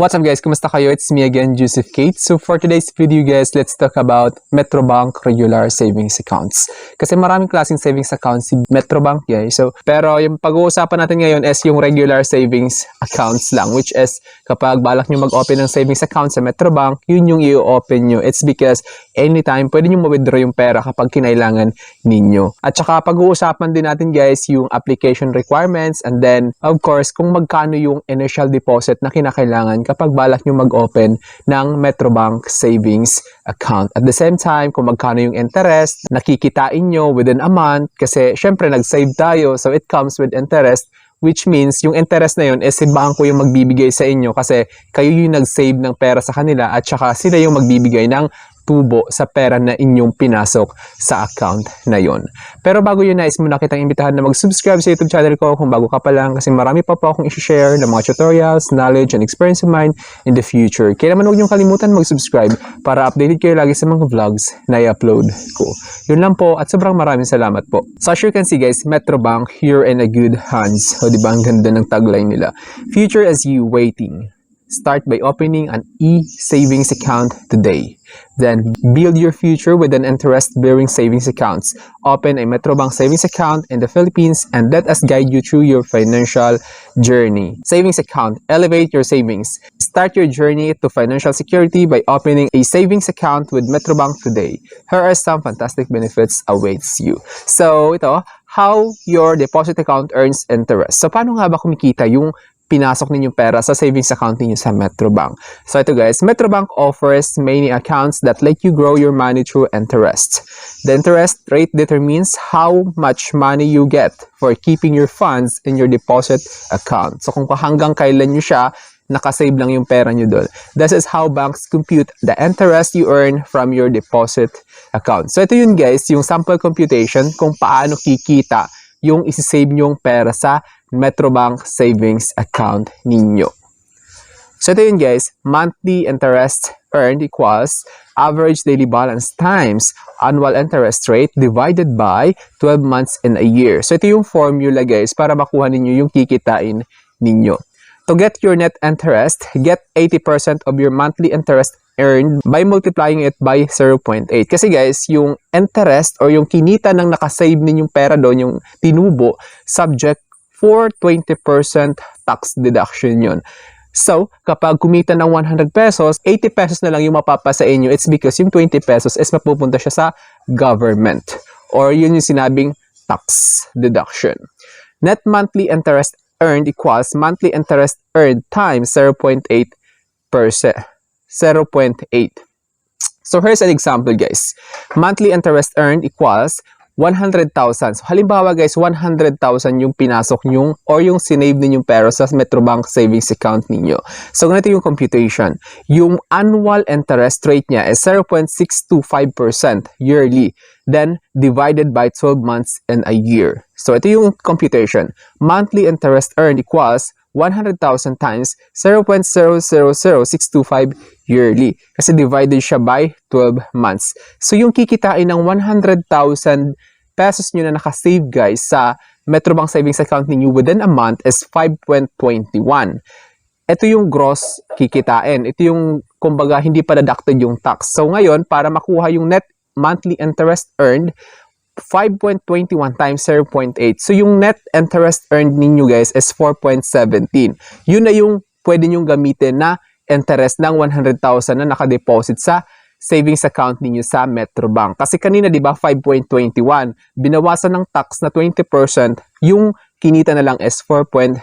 What's up guys? Kumusta kayo? It's me again, Joseph Kate. So for today's video guys, let's talk about Metrobank regular savings accounts. Kasi maraming klaseng savings accounts si Metrobank guys. Pero yung pag-uusapan natin ngayon is yung regular savings accounts lang. Which is kapag balak nyo mag-open ng savings account sa Metrobank, yun yung i-open nyo. It's because anytime pwede nyo ma-withdraw yung pera kapag kinailangan ninyo. At saka pag-uusapan din natin guys yung application requirements and then of course kung magkano yung initial deposit na kinakailangan kapag balak nyo mag-open ng Metrobank savings account. At the same time, kung magkano yung interest, nakikitain nyo within a month kasi syempre nag-save tayo so it comes with interest, which means yung interest na yun is si bangko yung magbibigay sa inyo kasi kayo yung nag-save ng pera sa kanila at saka sila yung magbibigay ng tubo sa pera na inyong pinasok sa account na yon. Pero bago yun, nais muna kitang imbitahan na mag-subscribe sa YouTube channel ko kung bago ka pa lang kasi marami pa po akong i-share ng mga tutorials, knowledge, and experience of mine in the future. Kaya naman huwag niyong kalimutan mag-subscribe para updated kayo lagi sa mga vlogs na i-upload ko. Yun lang po at sobrang maraming salamat po. So as you can see guys, Metrobank, you're in a good hands. O diba, ang ganda ng tagline nila. Future as you waiting. Start by opening an e-savings account today. Then, build your future with an interest-bearing savings accounts. Open a Metrobank savings account in the Philippines and let us guide you through your financial journey. Savings account. Elevate your savings. Start your journey to financial security by opening a savings account with Metrobank today. Here are some fantastic benefits awaits you. So, ito, how your deposit account earns interest. So, paano nga ba kumikita yung pinasok ninyong pera sa savings account niyo sa Metrobank? So ito guys, Metrobank offers many accounts that let you grow your money through interest. The interest rate determines how much money you get for keeping your funds in your deposit account. So kung hanggang kailan nyo siya, nakasave lang yung pera nyo doon. This is how banks compute the interest you earn from your deposit account. So ito yun guys, yung sample computation kung paano kikita yung isi-save nyong pera sa Metrobank savings account ninyo. So ito yun guys, monthly interest earned equals average daily balance times annual interest rate divided by 12 months in a year. So ito yung formula guys para makuha ninyo yung kikitain ninyo. To get your net interest, get 80% of your monthly interest earned by multiplying it by 0.8. Kasi guys, yung interest or yung kinita ng nakasave ninyong pera doon, yung tinubo, subject for 20% tax deduction yun. So, kapag kumita ng 100 pesos, 80 pesos na lang yung mapapa sa inyo. It's because yung 20 pesos is mapupunta siya sa government. Or yun yung sinabing tax deduction. Net monthly interest earned equals monthly interest earned times 0.8%. 0.8. So, here's an example guys. Monthly interest earned equals 100,000. So, halimbawa guys, 100,000 yung pinasok nyong or yung sinave ninyong pera sa Metrobank savings account ninyo. So, ganito yung computation. Yung annual interest rate niya is 0.625% yearly. Then, divided by 12 months in a year. So, ito yung computation. Monthly interest earned equals 100,000 times 0.000625 yearly. Kasi divided siya by 12 months. So, yung kikitain ng 100,000 pesos nyo na nakasave guys sa Metrobank savings account ninyo within a month is 5.21. Ito yung gross kikitain. Ito yung, kumbaga, hindi pa deducted yung tax. So, ngayon, para makuha yung net monthly interest earned, 5.21 times 0.8. So, yung net interest earned ninyo guys is 4.17. Yun na yung pwede nyong gamitin na interest ng 100,000 na nakadeposit sa savings account ninyo sa Metrobank. Kasi kanina, di ba, 5.21. Binawasan ng tax na 20%, yung kinita na lang is 4.17.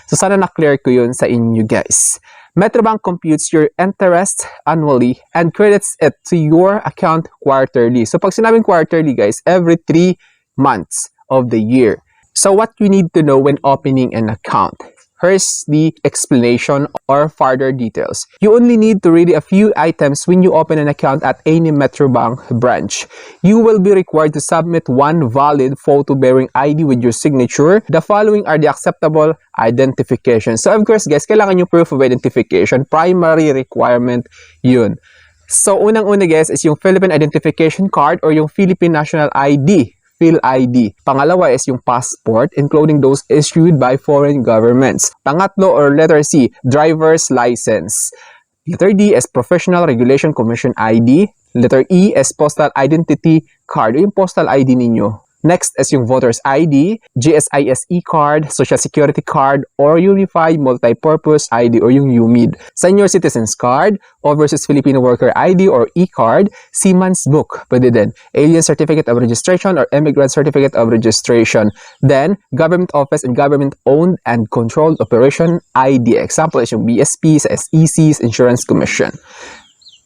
So, sana na-clear ko yun sa inyo guys. Metrobank computes your interest annually and credits it to your account quarterly. So, pag sinabing quarterly, guys, every 3 months of the year. So, what you need to know when opening an account? Here's the explanation or further details. You only need to read a few items when you open an account at any Metrobank branch. You will be required to submit one valid photo-bearing ID with your signature. The following are the acceptable identification. So, of course, guys, kailangan yung proof of identification. Primary requirement yun. So, unang-una, guys, is yung Philippine Identification Card or yung Philippine National ID. PhilID. Pangalawa is yung passport, including those issued by foreign governments. Pangatlo or letter C, driver's license. Letter D is Professional Regulation Commission ID. Letter E is Postal Identity Card, yung postal ID ninyo. Next is yung voter's ID, GSISE card, Social Security card, or Unified Multipurpose ID or yung UMID. Senior Citizens card, Overseas Filipino Worker ID or E-card, Seaman's Book, pwede din. Alien Certificate of Registration or Immigrant Certificate of Registration. Then, Government Office and Government-Owned and Controlled Operation ID. Example is yung BSP, SECs, Insurance Commission.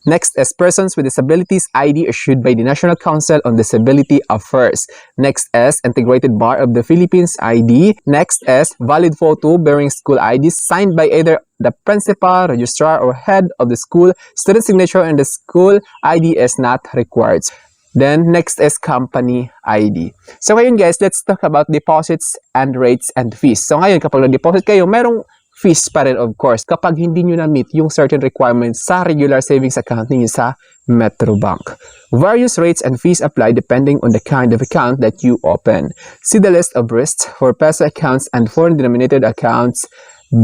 Next is Persons with Disabilities ID issued by the National Council on Disability Affairs. Next is Integrated Bar of the Philippines ID. Next is Valid Photo bearing school ID signed by either the principal, registrar, or head of the school. Student signature and the school ID is not required. Then, next is company ID. So, ngayon guys, let's talk about deposits and rates and fees. So, ngayon, kapag nag-deposit kayo, merong fees pa rin, of course, kapag hindi nyo na-meet yung certain requirements sa regular savings account ninyo sa Metrobank. Various rates and fees apply depending on the kind of account that you open. See the list of risks for peso accounts and foreign-denominated accounts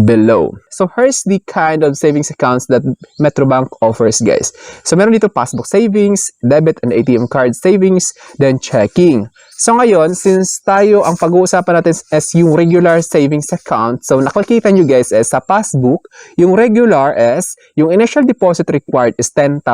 below. So, here's the kind of savings accounts that Metrobank offers, guys. So, meron dito passbook savings, debit and ATM card savings, then checking. So, ngayon, since tayo, ang pag-uusapan natin is yung regular savings account, so, nakikita nyo guys, sa passbook, yung regular is, yung initial deposit required is 10,000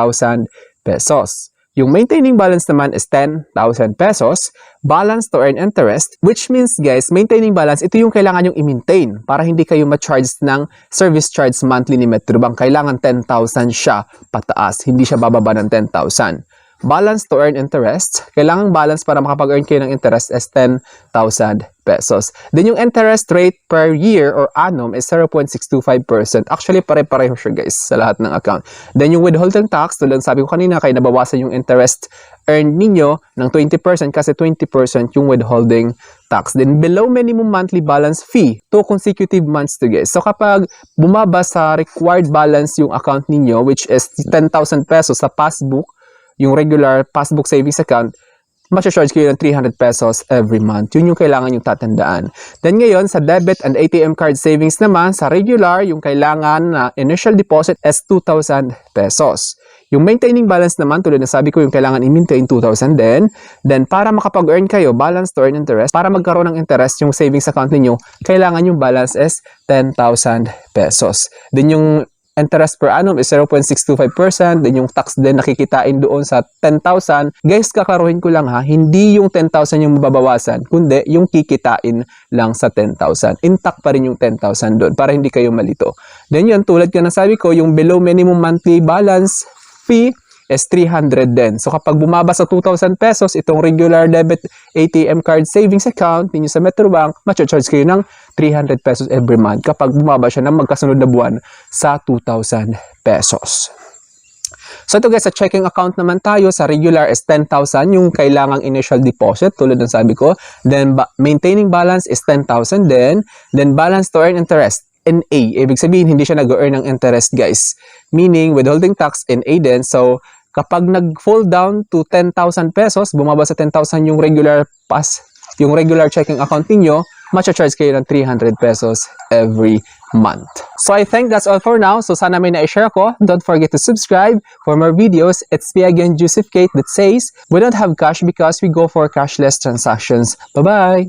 pesos. Yung maintaining balance naman is 10,000 pesos. Balance to earn interest, which means guys, maintaining balance, ito yung kailangan yung i-maintain para hindi kayo ma-charge ng service charge monthly ni Metrobank. Kailangan 10,000 siya pataas, hindi siya bababa ng 10,000. Balance to earn interest, kailangan balance para makapag-earn kayo ng interest is 10,000 pesos. Then yung interest rate per year or annum is 0.625%. Actually, pare-pareho siya guys sa lahat ng account. Then yung withholding tax, tulad sabi ko kanina, kaya nabawasan yung interest earned ninyo ng 20% kasi 20% yung withholding tax. Then below minimum monthly balance fee, 2 consecutive months to guys. So kapag bumaba sa required balance yung account ninyo, which is 10,000 pesos sa passbook, yung regular passbook savings account, ma-charge kayo ng 300 pesos every month. Yun yung kailangan yung tatandaan. Then ngayon, sa debit and ATM card savings naman, sa regular, yung kailangan na initial deposit is 2,000 pesos. Yung maintaining balance naman, tulad na sabi ko, yung kailangan i-maintain 2,000 din. Then, para makapag-earn kayo, balance to earn interest, para magkaroon ng interest yung savings account ninyo, kailangan yung balance is 10,000 pesos. Then, yung interest per annum is 0.625%. Then yung tax din nakikitain doon sa 10,000. Guys, kakaruhin ko lang ha, hindi yung 10,000 yung mababawasan, kundi yung kikitain lang sa 10,000. Intact pa rin yung 10,000 doon para hindi kayo malito. Then yun, tulad ka na sabi ko, yung below minimum monthly balance fee is 300 din. So kapag bumaba sa 2,000 pesos, itong regular debit ATM card savings account ninyo sa Metrobank, ma-charge kayo ng 300 pesos every month kapag bumaba siya ng magkasunod na buwan sa 2,000 pesos. So ito guys, sa checking account naman tayo, sa regular is 10,000 yung kailangang initial deposit, tulad ng sabi ko. Then maintaining balance is 10,000 din. Then balance to earn interest, NA. Ibig sabihin, hindi siya nag-earn ng interest guys. Meaning, withholding tax, NA din. So, kapag nag-fall down to 10,000 pesos, bumaba sa 10,000 yung regular checking account niyo, ma-charge kayo ng 300 pesos every month. So I think that's all for now. So sana may na-share ko. Don't forget to subscribe for more videos. It's me again, Joseph Kate, that says, we don't have cash because we go for cashless transactions. Bye-bye!